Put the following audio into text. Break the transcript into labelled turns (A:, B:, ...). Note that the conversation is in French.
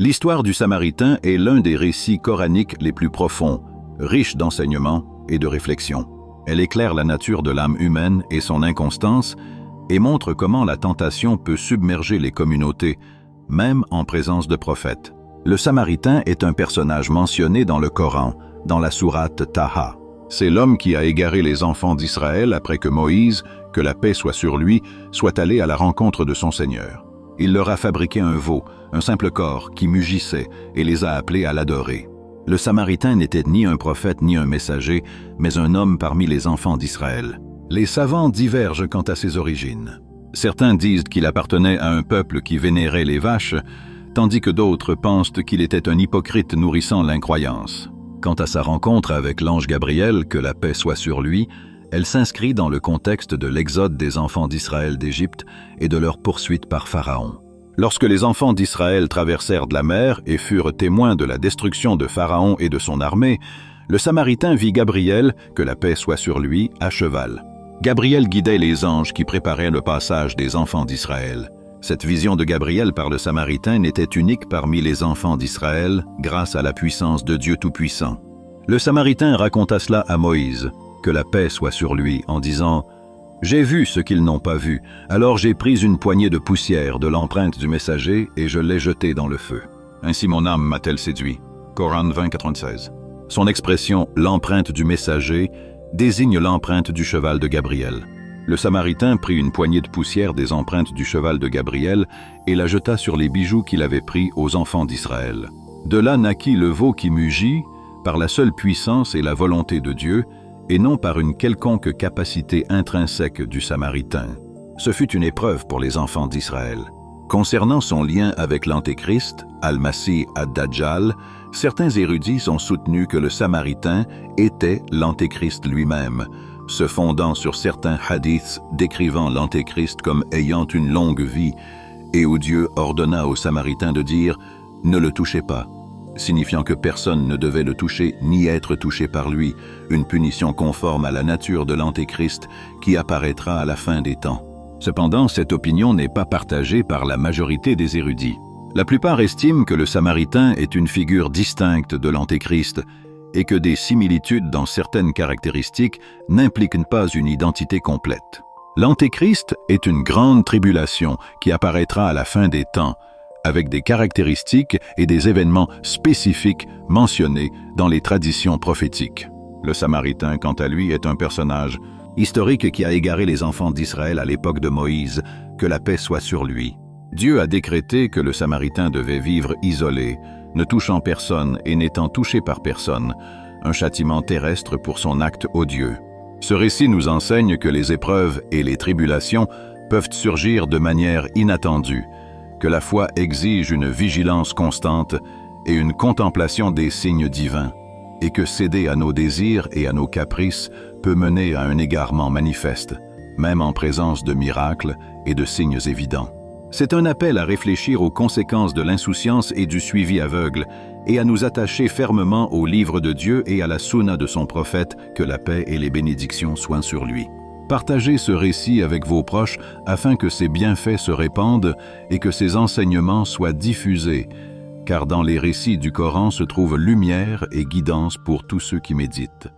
A: L'histoire du Samaritain est l'un des récits coraniques les plus profonds, riche d'enseignements et de réflexions. Elle éclaire la nature de l'âme humaine et son inconstance et montre comment la tentation peut submerger les communautés, même en présence de prophètes. Le Samaritain est un personnage mentionné dans le Coran, dans la sourate Taha. C'est l'homme qui a égaré les enfants d'Israël après que Moïse, que la paix soit sur lui, soit allé à la rencontre de son Seigneur. Il leur a fabriqué un veau, un simple corps qui mugissait et les a appelés à l'adorer. Le Samaritain n'était ni un prophète ni un messager, mais un homme parmi les enfants d'Israël. Les savants divergent quant à ses origines. Certains disent qu'il appartenait à un peuple qui vénérait les vaches, tandis que d'autres pensent qu'il était un hypocrite nourrissant l'incroyance. Quant à sa rencontre avec l'ange Gabriel, que la paix soit sur lui, elle s'inscrit dans le contexte de l'exode des enfants d'Israël d'Égypte et de leur poursuite par Pharaon. Lorsque les enfants d'Israël traversèrent de la mer et furent témoins de la destruction de Pharaon et de son armée, le Samaritain vit Gabriel, que la paix soit sur lui, à cheval. Gabriel guidait les anges qui préparaient le passage des enfants d'Israël. Cette vision de Gabriel par le Samaritain n'était unique parmi les enfants d'Israël grâce à la puissance de Dieu Tout-Puissant. Le Samaritain raconta cela à Moïse, que la paix soit sur lui, en disant « J'ai vu ce qu'ils n'ont pas vu, alors j'ai pris une poignée de poussière de l'empreinte du messager et je l'ai jetée dans le feu. Ainsi mon âme m'a-t-elle séduit. » Coran 20:96. Son expression « l'empreinte du messager » désigne l'empreinte du cheval de Gabriel. Le Samaritain prit une poignée de poussière des empreintes du cheval de Gabriel et la jeta sur les bijoux qu'il avait pris aux enfants d'Israël. De là naquit le veau qui mugit par la seule puissance et la volonté de Dieu, et non par une quelconque capacité intrinsèque du Samaritain. Ce fut une épreuve pour les enfants d'Israël. Concernant son lien avec l'Antéchrist, Al-Masih ad-Dajjal, certains érudits ont soutenu que le Samaritain était l'Antéchrist lui-même, se fondant sur certains hadiths décrivant l'Antéchrist comme ayant une longue vie, et où Dieu ordonna aux Samaritains de dire « Ne le touchez pas », signifiant que personne ne devait le toucher ni être touché par lui, une punition conforme à la nature de l'Antéchrist qui apparaîtra à la fin des temps. Cependant, cette opinion n'est pas partagée par la majorité des érudits. La plupart estiment que le Samaritain est une figure distincte de l'Antéchrist et que des similitudes dans certaines caractéristiques n'impliquent pas une identité complète. L'Antéchrist est une grande tribulation qui apparaîtra à la fin des temps, avec des caractéristiques et des événements spécifiques mentionnés dans les traditions prophétiques. Le Samaritain, quant à lui, est un personnage historique qui a égaré les enfants d'Israël à l'époque de Moïse, que la paix soit sur lui. Dieu a décrété que le Samaritain devait vivre isolé, ne touchant personne et n'étant touché par personne, un châtiment terrestre pour son acte odieux. Ce récit nous enseigne que les épreuves et les tribulations peuvent surgir de manière inattendue, que la foi exige une vigilance constante et une contemplation des signes divins, et que céder à nos désirs et à nos caprices peut mener à un égarement manifeste, même en présence de miracles et de signes évidents. C'est un appel à réfléchir aux conséquences de l'insouciance et du suivi aveugle, et à nous attacher fermement au livre de Dieu et à la sunna de son prophète, que la paix et les bénédictions soient sur lui. Partagez ce récit avec vos proches afin que ses bienfaits se répandent et que ses enseignements soient diffusés, car dans les récits du Coran se trouve lumière et guidance pour tous ceux qui méditent.